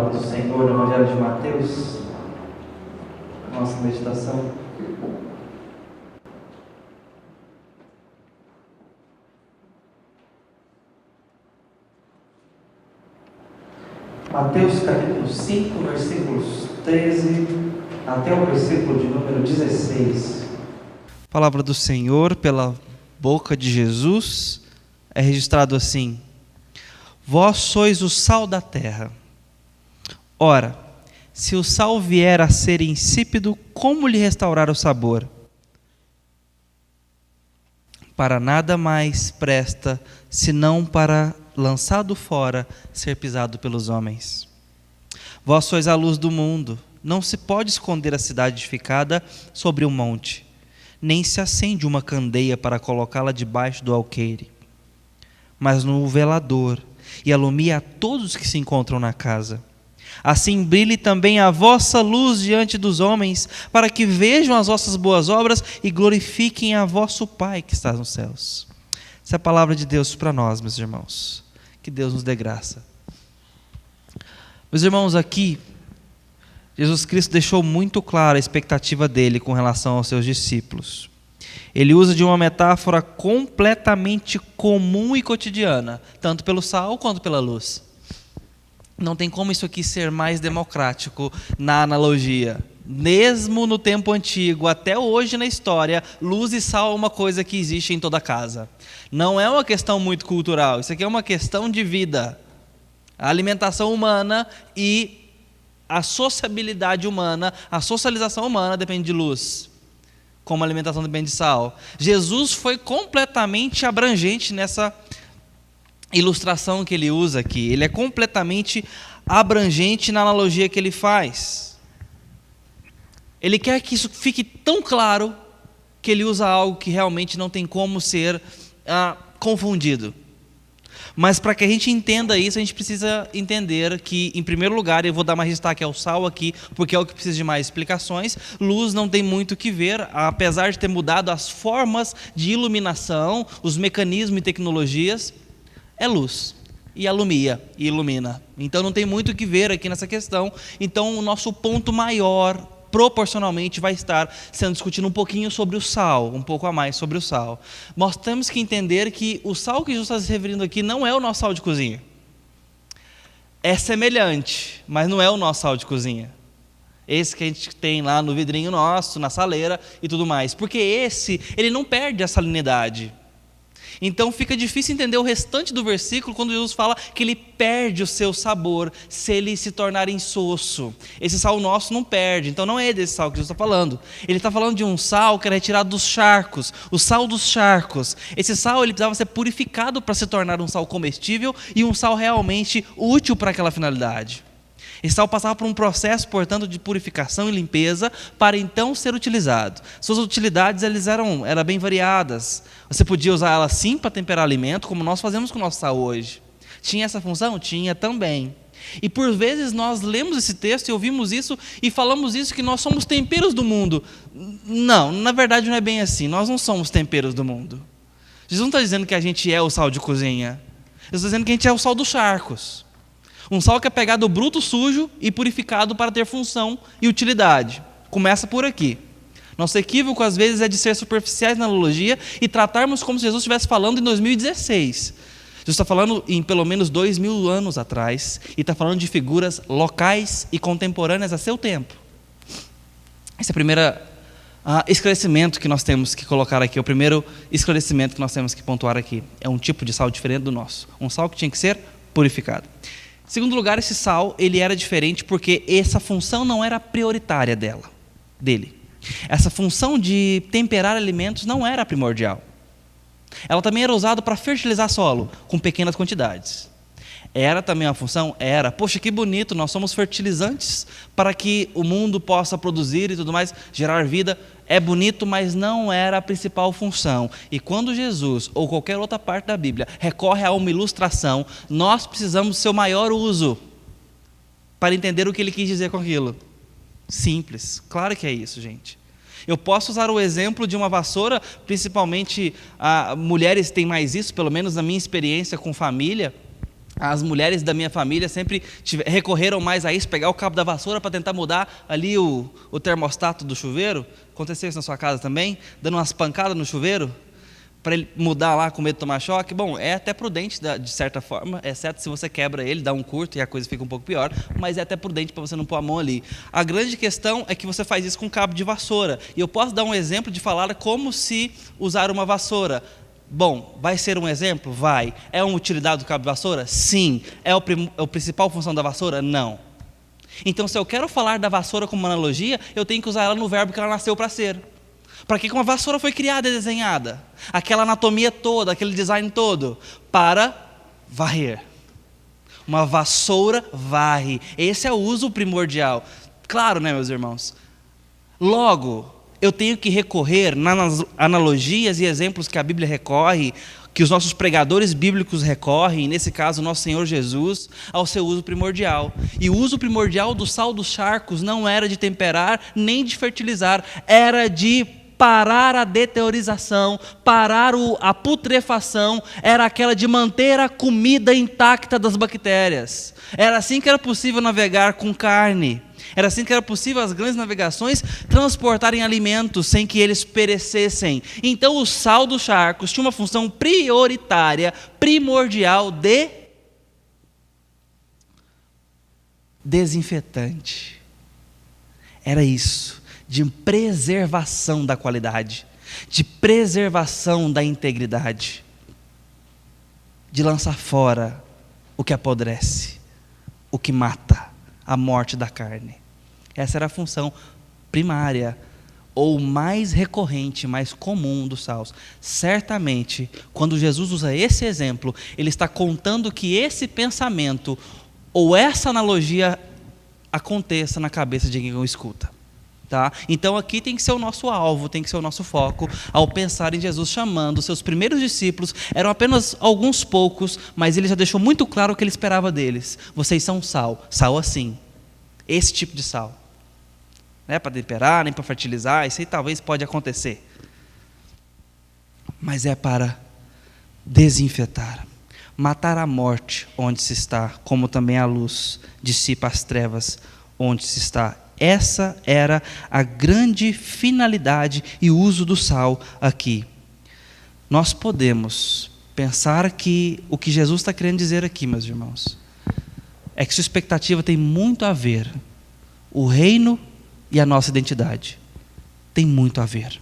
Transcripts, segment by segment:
palavra do Senhor no Evangelho de Mateus, nossa meditação. Mateus capítulo 5, versículos 13 até o versículo de número 16. A palavra do Senhor pela boca de Jesus é registrado assim: Vós sois o sal da terra. Ora, se o sal vier a ser insípido, como lhe restaurar o sabor? Para nada mais presta, senão para, lançado fora, ser pisado pelos homens. Vós sois a luz do mundo. Não se pode esconder a cidade edificada sobre um monte, nem se acende uma candeia para colocá-la debaixo do alqueire, mas no velador, e alumia a todos que se encontram na casa. Assim brilhe também a vossa luz diante dos homens, para que vejam as vossas boas obras e glorifiquem a vosso Pai que está nos céus. Essa é a palavra de Deus para nós, meus irmãos. Que Deus nos dê graça. Meus irmãos, aqui, Jesus Cristo deixou muito clara a expectativa dele com relação aos seus discípulos. Ele usa de uma metáfora completamente comum e cotidiana, tanto pelo sal quanto pela luz. Não tem como isso aqui ser mais democrático na analogia. Mesmo no tempo antigo, até hoje na história, luz e sal é uma coisa que existe em toda casa. Não é uma questão muito cultural, isso aqui é uma questão de vida. A alimentação humana e a sociabilidade humana, a socialização humana depende de luz, como a alimentação depende de sal. Jesus foi completamente abrangente nessa ilustração que ele usa aqui. Ele é completamente abrangente na analogia que ele faz. Ele quer que isso fique tão claro que ele usa algo que realmente não tem como ser confundido. Mas para que a gente entenda isso, a gente precisa entender que, em primeiro lugar, eu vou dar mais destaque ao sal aqui, porque é o que precisa de mais explicações. Luz não tem muito o que ver, apesar de ter mudado as formas de iluminação, os mecanismos e tecnologias, é luz, e alumia, e ilumina. Então não tem muito o que ver aqui nessa questão. Então o nosso ponto maior, proporcionalmente, vai estar sendo discutido um pouquinho sobre o sal, um pouco a mais sobre o sal. Nós temos que entender que o sal que Jesus está se referindo aqui não é o nosso sal de cozinha. É semelhante, mas não é o nosso sal de cozinha. Esse que a gente tem lá no vidrinho nosso, na saleira e tudo mais. Porque esse, ele não perde a salinidade. Então fica difícil entender o restante do versículo quando Jesus fala que ele perde o seu sabor se ele se tornar insosso. Esse sal nosso não perde, então não é desse sal que Jesus está falando. Ele está falando de um sal que era retirado dos charcos, o sal dos charcos. Esse sal ele precisava ser purificado para se tornar um sal comestível e um sal realmente útil para aquela finalidade. Esse sal passava por um processo, portanto, de purificação e limpeza para então ser utilizado. Suas utilidades eram bem variadas. Você podia usar ela sim para temperar alimento, como nós fazemos com o nosso sal hoje. Tinha essa função? Tinha também. E por vezes nós lemos esse texto e ouvimos isso e falamos isso, que nós somos temperos do mundo. Não, na verdade não é bem assim. Nós não somos temperos do mundo. Jesus não está dizendo que a gente é o sal de cozinha. Ele está dizendo que a gente é o sal dos charcos. Um sal que é pegado bruto, sujo e purificado para ter função e utilidade. Começa por aqui. Nosso equívoco, às vezes, é de ser superficiais na analogia e tratarmos como se Jesus estivesse falando em 2016. Jesus está falando em pelo menos 2000 anos atrás e está falando de figuras locais e contemporâneas a seu tempo. Esse é o primeiro esclarecimento que nós temos que colocar aqui. O primeiro esclarecimento que nós temos que pontuar aqui. É um tipo de sal diferente do nosso. Um sal que tinha que ser purificado. Em segundo lugar, esse sal ele era diferente porque essa função não era prioritária dele. Essa função de temperar alimentos não era primordial. Ela também era usada para fertilizar solo, com pequenas quantidades. Era também uma função? Era. Poxa, que bonito, nós somos fertilizantes para que o mundo possa produzir e tudo mais, gerar vida. É bonito, mas não era a principal função. E quando Jesus, ou qualquer outra parte da Bíblia, recorre a uma ilustração, nós precisamos do seu maior uso para entender o que ele quis dizer com aquilo. Simples. Claro que é isso, gente. Eu posso usar o exemplo de uma vassoura, principalmente mulheres têm mais isso, pelo menos na minha experiência com família. As mulheres da minha família sempre recorreram mais a isso, pegar o cabo da vassoura para tentar mudar ali o termostato do chuveiro. Aconteceu isso na sua casa também? Dando umas pancadas no chuveiro para ele mudar lá com medo de tomar choque? Bom, é até prudente de certa forma, exceto se você quebra ele, dá um curto e a coisa fica um pouco pior, mas é até prudente para você não pôr a mão ali. A grande questão é que você faz isso com cabo de vassoura. E eu posso dar um exemplo de falar como se usar uma vassoura. Bom, vai ser um exemplo? Vai. É uma utilidade do cabo de vassoura? Sim. É a principal função da vassoura? Não. Então, se eu quero falar da vassoura como uma analogia, eu tenho que usar ela no verbo que ela nasceu para ser. Para que uma vassoura foi criada e desenhada? Aquela anatomia toda, aquele design todo, para varrer. Uma vassoura varre. Esse é o uso primordial. Claro, né, meus irmãos? Logo, eu tenho que recorrer nas analogias e exemplos que a Bíblia recorre, que os nossos pregadores bíblicos recorrem, nesse caso nosso Senhor Jesus, ao seu uso primordial. E o uso primordial do sal dos charcos não era de temperar nem de fertilizar, era de parar a deteriorização, parar a putrefação, era aquela de manter a comida intacta das bactérias. Era assim que era possível navegar com carne. Era assim que era possível as grandes navegações transportarem alimentos sem que eles perecessem. Então o sal dos charcos tinha uma função prioritária, primordial de desinfetante. Era isso, de preservação da qualidade, de preservação da integridade, de lançar fora o que apodrece, o que mata, a morte da carne. Essa era a função primária, ou mais recorrente, mais comum dos sals. Certamente, quando Jesus usa esse exemplo, ele está contando que esse pensamento, ou essa analogia, aconteça na cabeça de quem o escuta. Tá? Então aqui tem que ser o nosso alvo, tem que ser o nosso foco, ao pensar em Jesus chamando seus primeiros discípulos. Eram apenas alguns poucos, mas ele já deixou muito claro o que ele esperava deles. Vocês são sal, sal assim, esse tipo de sal. Não é para temperar, nem para fertilizar, isso aí talvez pode acontecer. Mas é para desinfetar, matar a morte onde se está, como também a luz dissipa as trevas onde se está. Essa era a grande finalidade e uso do sal aqui. Nós podemos pensar que o que Jesus está querendo dizer aqui, meus irmãos, é que sua expectativa tem muito a ver, o reino e a nossa identidade, tem muito a ver.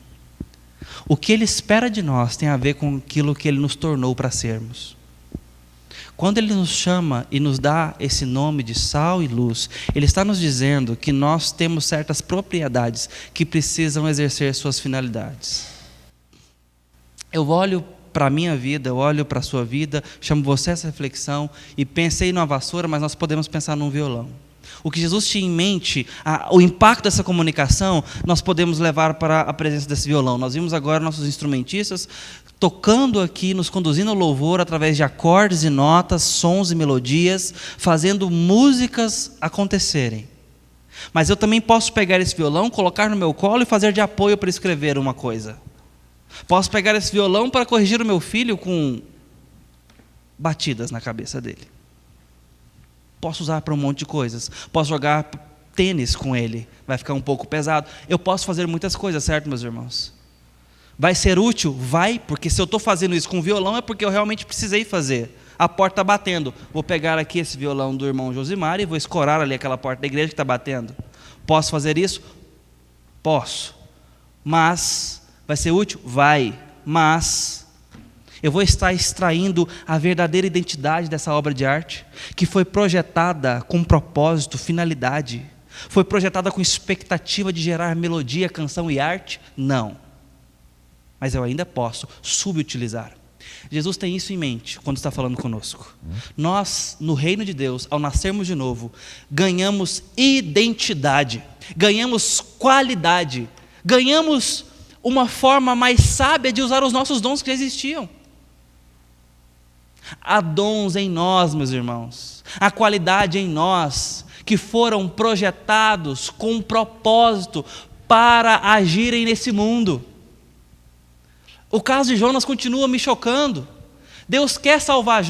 O que Ele espera de nós tem a ver com aquilo que Ele nos tornou para sermos. Quando Ele nos chama e nos dá esse nome de sal e luz, Ele está nos dizendo que nós temos certas propriedades que precisam exercer suas finalidades. Eu olho para a minha vida, eu olho para a sua vida, chamo você a essa reflexão e pensei numa vassoura, mas nós podemos pensar num violão. O que Jesus tinha em mente, o impacto dessa comunicação, nós podemos levar para a presença desse violão. Nós vimos agora nossos instrumentistas tocando aqui, nos conduzindo ao louvor através de acordes e notas, sons e melodias, fazendo músicas acontecerem. Mas eu também posso pegar esse violão, colocar no meu colo e fazer de apoio para escrever uma coisa. Posso pegar esse violão para corrigir o meu filho com batidas na cabeça dele. Posso usar para um monte de coisas. Posso jogar tênis com ele, vai ficar um pouco pesado. Eu posso fazer muitas coisas, certo, meus irmãos? Vai ser útil? Vai, porque se eu estou fazendo isso com violão é porque eu realmente precisei fazer. A porta está batendo. Vou pegar aqui esse violão do irmão Josimar e vou escorar ali aquela porta da igreja que está batendo. Posso fazer isso? Posso. Mas, vai ser útil? Vai. Mas eu vou estar extraindo a verdadeira identidade dessa obra de arte, que foi projetada com propósito, finalidade. Foi projetada com expectativa de gerar melodia, canção e arte? Não. Mas eu ainda posso subutilizar. Jesus tem isso em mente quando está falando conosco. Nós, no reino de Deus, ao nascermos de novo, ganhamos identidade, ganhamos qualidade, ganhamos uma forma mais sábia de usar os nossos dons que já existiam. Há dons em nós, meus irmãos, há qualidade em nós, que foram projetados com um propósito para agirem nesse mundo. O caso de Jonas continua me chocando. Deus quer salvar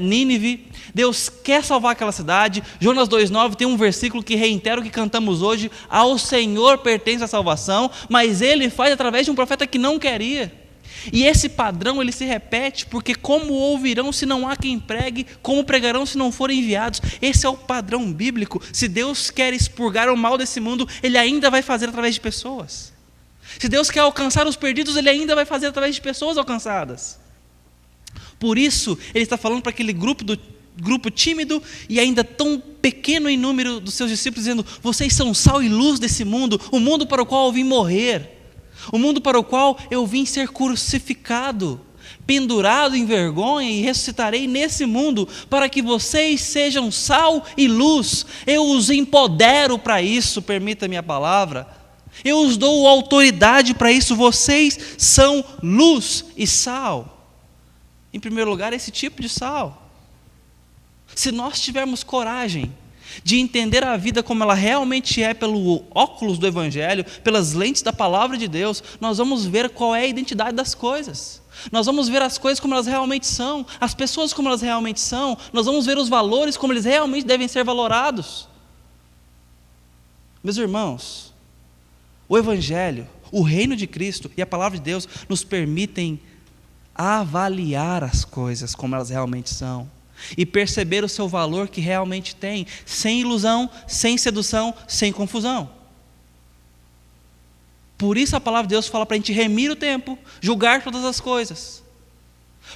Nínive, Deus quer salvar aquela cidade. Jonas 2,9 tem um versículo que reitera o que cantamos hoje: ao Senhor pertence a salvação, mas Ele faz através de um profeta que não queria. E esse padrão ele se repete, porque como ouvirão se não há quem pregue, como pregarão se não forem enviados? Esse é o padrão bíblico. Se Deus quer expurgar o mal desse mundo, Ele ainda vai fazer através de pessoas. Se Deus quer alcançar os perdidos, Ele ainda vai fazer através de pessoas alcançadas. Por isso, Ele está falando para aquele grupo tímido e ainda tão pequeno em número dos seus discípulos, dizendo: vocês são sal e luz desse mundo, o mundo para o qual eu vim morrer, o mundo para o qual eu vim ser crucificado, pendurado em vergonha, e ressuscitarei nesse mundo, para que vocês sejam sal e luz. Eu os empodero para isso, permita-me a palavra, eu os dou autoridade para isso. Vocês são luz e sal. Em primeiro lugar, esse tipo de sal. Se nós tivermos coragem de entender a vida como ela realmente é pelo óculos do Evangelho, pelas lentes da palavra de Deus, nós vamos ver qual é a identidade das coisas. Nós vamos ver as coisas como elas realmente são, as pessoas como elas realmente são, nós vamos ver os valores como eles realmente devem ser valorados. Meus irmãos, o Evangelho, o reino de Cristo e a palavra de Deus nos permitem avaliar as coisas como elas realmente são e perceber o seu valor que realmente tem, sem ilusão, sem sedução, sem confusão. Por isso a palavra de Deus fala para a gente remir o tempo, julgar todas as coisas,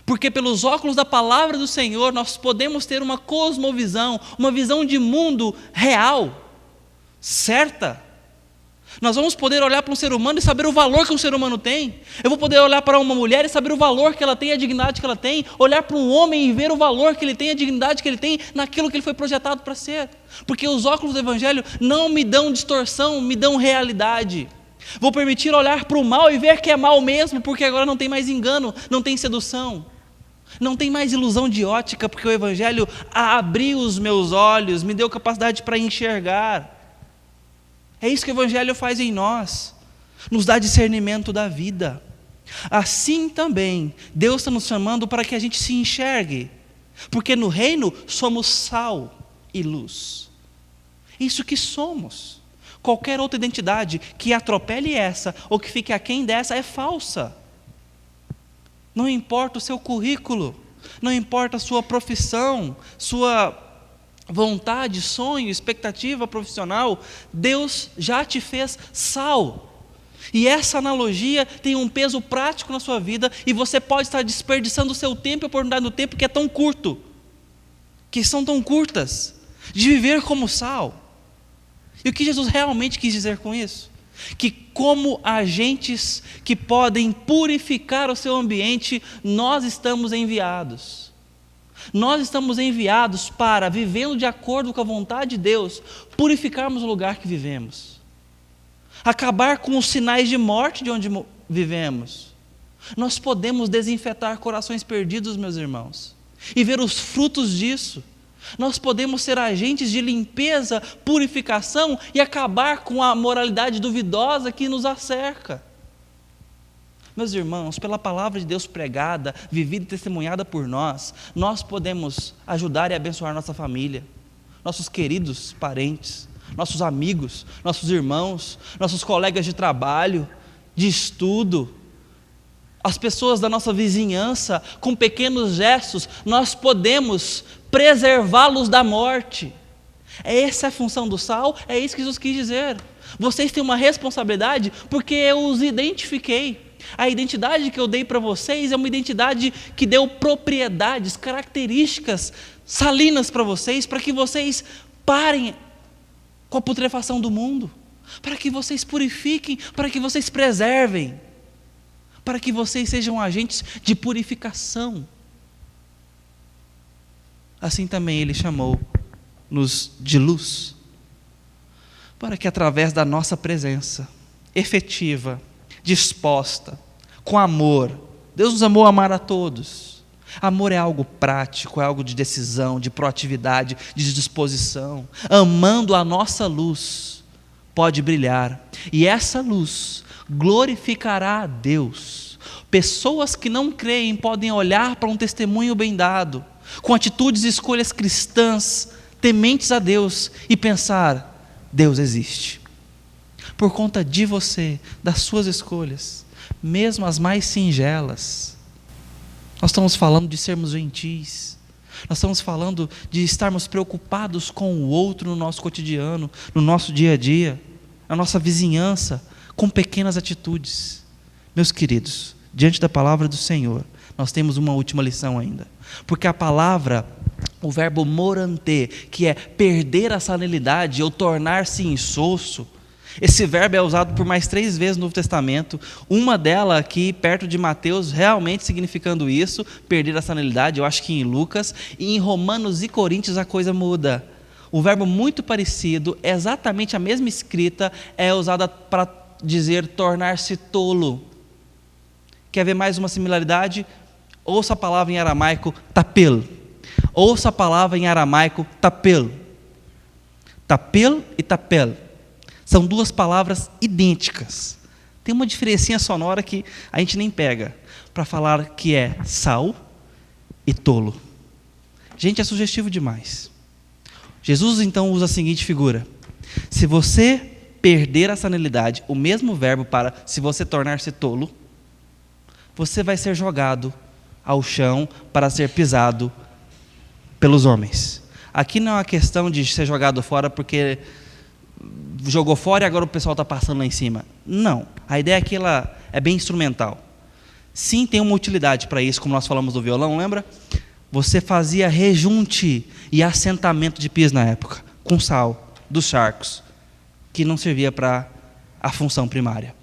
porque pelos óculos da palavra do Senhor nós podemos ter uma cosmovisão, uma visão de mundo real, certa. Nós vamos poder olhar para um ser humano e saber o valor que um ser humano tem. Eu vou poder olhar para uma mulher e saber o valor que ela tem, a dignidade que ela tem. Olhar para um homem e ver o valor que ele tem, a dignidade que ele tem naquilo que ele foi projetado para ser. Porque os óculos do Evangelho não me dão distorção, me dão realidade. Vou permitir olhar para o mal e ver que é mal mesmo, porque agora não tem mais engano, não tem sedução, não tem mais ilusão de ótica, porque o Evangelho abriu os meus olhos, me deu capacidade para enxergar. É isso que o Evangelho faz em nós, nos dá discernimento da vida. Assim também, Deus está nos chamando para que a gente se enxergue, porque no reino somos sal e luz. Isso que somos. Qualquer outra identidade que atropele essa, ou que fique aquém dessa, é falsa. Não importa o seu currículo, não importa a sua profissão, sua vontade, sonho, expectativa profissional, Deus já te fez sal. E essa analogia tem um peso prático na sua vida, e você pode estar desperdiçando o seu tempo e a oportunidade do tempo que é tão curto, que são tão curtas, de viver como sal. E o que Jesus realmente quis dizer com isso? Que como agentes que podem purificar o seu ambiente, nós estamos enviados. Nós estamos enviados para, vivendo de acordo com a vontade de Deus, purificarmos o lugar que vivemos, acabar com os sinais de morte de onde vivemos. Nós podemos desinfetar corações perdidos, meus irmãos, e ver os frutos disso. Nós podemos ser agentes de limpeza, purificação e acabar com a moralidade duvidosa que nos acerca. Meus irmãos, pela palavra de Deus pregada, vivida e testemunhada por nós, nós podemos ajudar e abençoar nossa família, nossos queridos parentes, nossos amigos, nossos irmãos, nossos colegas de trabalho, de estudo, as pessoas da nossa vizinhança. Com pequenos gestos, nós podemos preservá-los da morte. Essa é a função do sal, é isso que Jesus quis dizer. Vocês têm uma responsabilidade porque eu os identifiquei. A identidade que eu dei para vocês é uma identidade que deu propriedades, características salinas para vocês, para que vocês parem com a putrefação do mundo, para que vocês purifiquem, para que vocês preservem, para que vocês sejam agentes de purificação. Assim também Ele chamou-nos de luz, para que através da nossa presença efetiva, disposta, com amor. Deus nos amou a amar a todos. Amor é algo prático, é algo de decisão, de proatividade, de disposição. Amando a nossa luz, pode brilhar. E essa luz glorificará a Deus, Pessoas que não creem podem olhar para um testemunho bem dado, com atitudes e escolhas cristãs, tementes a Deus, e pensar: Deus existe. Por conta de você, das suas escolhas, mesmo as mais singelas. Nós estamos falando de sermos gentis. Nós estamos falando de estarmos preocupados com o outro no nosso cotidiano, no nosso dia a dia, na nossa vizinhança, com pequenas atitudes. Meus queridos, diante da palavra do Senhor, nós temos uma última lição ainda. Porque a palavra, o verbo morante, que é perder a sanilidade ou tornar-se insosso, esse verbo é usado por mais 3 vezes no Novo Testamento, uma delas aqui perto de Mateus, realmente significando isso, perder a sanilidade, eu acho que em Lucas, e em Romanos e Coríntios a coisa muda. O verbo muito parecido, exatamente a mesma escrita, é usada para dizer tornar-se tolo. Quer ver mais uma similaridade? Ouça a palavra em aramaico, tapel. Ouça a palavra em aramaico, tapel. Tapel e tapel. São 2 palavras idênticas. Tem uma diferencinha sonora que a gente nem pega, para falar que é sal e tolo. Gente, é sugestivo demais. Jesus então usa a seguinte figura: se você perder a sanilidade, o mesmo verbo para se você tornar-se tolo, você vai ser jogado ao chão para ser pisado pelos homens. Aqui não é uma questão de ser jogado fora porque jogou fora e agora o pessoal está passando lá em cima. Não, a ideia é que ela é bem instrumental. Sim, tem uma utilidade para isso, como nós falamos do violão, lembra? Você fazia rejunte e assentamento de piso na época, com sal, dos charcos, que não servia para a função primária.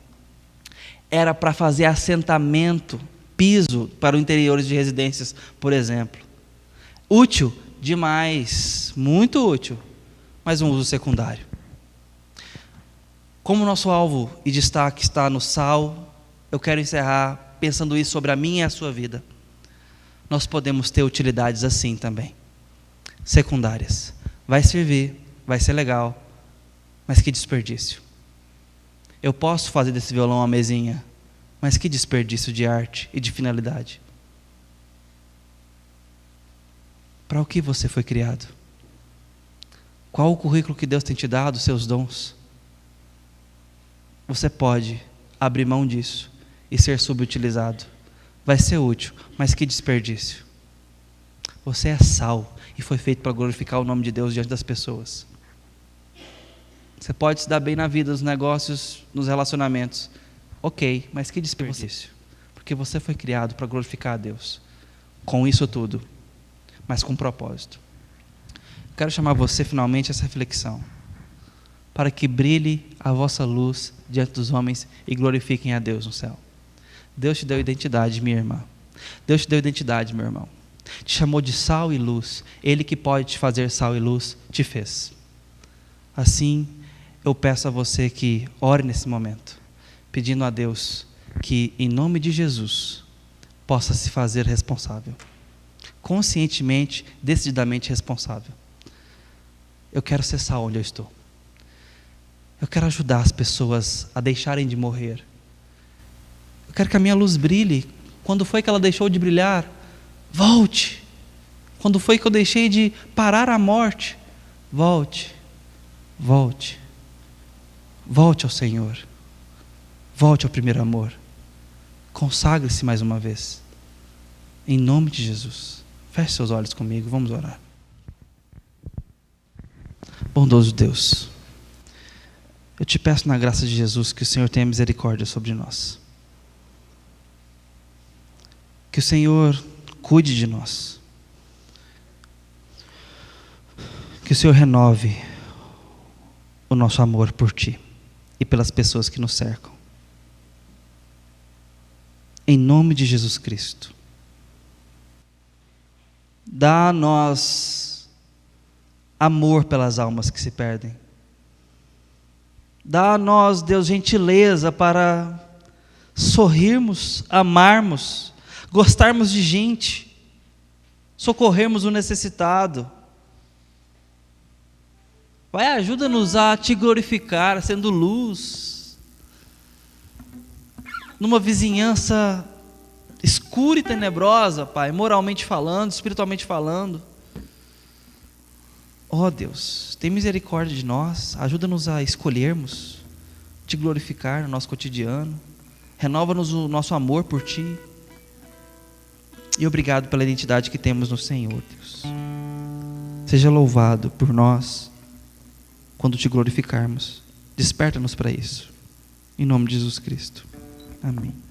Era para fazer assentamento, piso para os interiores de residências, por exemplo. Útil demais, muito útil, mas um uso secundário. Como nosso alvo e destaque está no sal, eu quero encerrar pensando isso sobre a minha e a sua vida. Nós podemos ter utilidades assim também, secundárias. Vai servir, vai ser legal, mas que desperdício. Eu posso fazer desse violão uma mesinha, mas que desperdício de arte e de finalidade. Para o que você foi criado? Qual o currículo que Deus tem te dado, seus dons? Você pode abrir mão disso e ser subutilizado. Vai ser útil, mas que desperdício. Você é sal e foi feito para glorificar o nome de Deus diante das pessoas. Você pode se dar bem na vida, nos negócios, nos relacionamentos. Ok, mas que desperdício. Porque você foi criado para glorificar a Deus. Com isso tudo, mas com propósito. Quero chamar você finalmente a essa reflexão, para que brilhe a vossa luz diante dos homens e glorifiquem a Deus no céu. Deus te deu identidade, minha irmã. Deus te deu identidade, meu irmão. Te chamou de sal e luz. Ele que pode te fazer sal e luz, te fez. Assim, eu peço a você que ore nesse momento, pedindo a Deus que, em nome de Jesus, possa se fazer responsável. Conscientemente, decididamente responsável. Eu quero ser sal onde eu estou. Eu quero ajudar as pessoas a deixarem de morrer. Eu quero que a minha luz brilhe. Quando foi que ela deixou de brilhar? Volte. Quando foi que eu deixei de parar a morte? Volte. Volte. Volte ao Senhor. Volte ao primeiro amor. Consagre-se mais uma vez. Em nome de Jesus. Feche seus olhos comigo, vamos orar. Bondoso Deus, eu te peço na graça de Jesus que o Senhor tenha misericórdia sobre nós. Que o Senhor cuide de nós. Que o Senhor renove o nosso amor por Ti e pelas pessoas que nos cercam. Em nome de Jesus Cristo. Dá a nós amor pelas almas que se perdem. Dá a nós, Deus, gentileza para sorrirmos, amarmos, gostarmos de gente, socorrermos o necessitado. Pai, ajuda-nos a Te glorificar, sendo luz, numa vizinhança escura e tenebrosa, Pai, moralmente falando, espiritualmente falando. Ó Deus, tem misericórdia de nós, ajuda-nos a escolhermos Te glorificar no nosso cotidiano, renova-nos o nosso amor por Ti, e obrigado pela identidade que temos no Senhor, Deus. Seja louvado por nós, quando Te glorificarmos, desperta-nos para isso, em nome de Jesus Cristo, amém.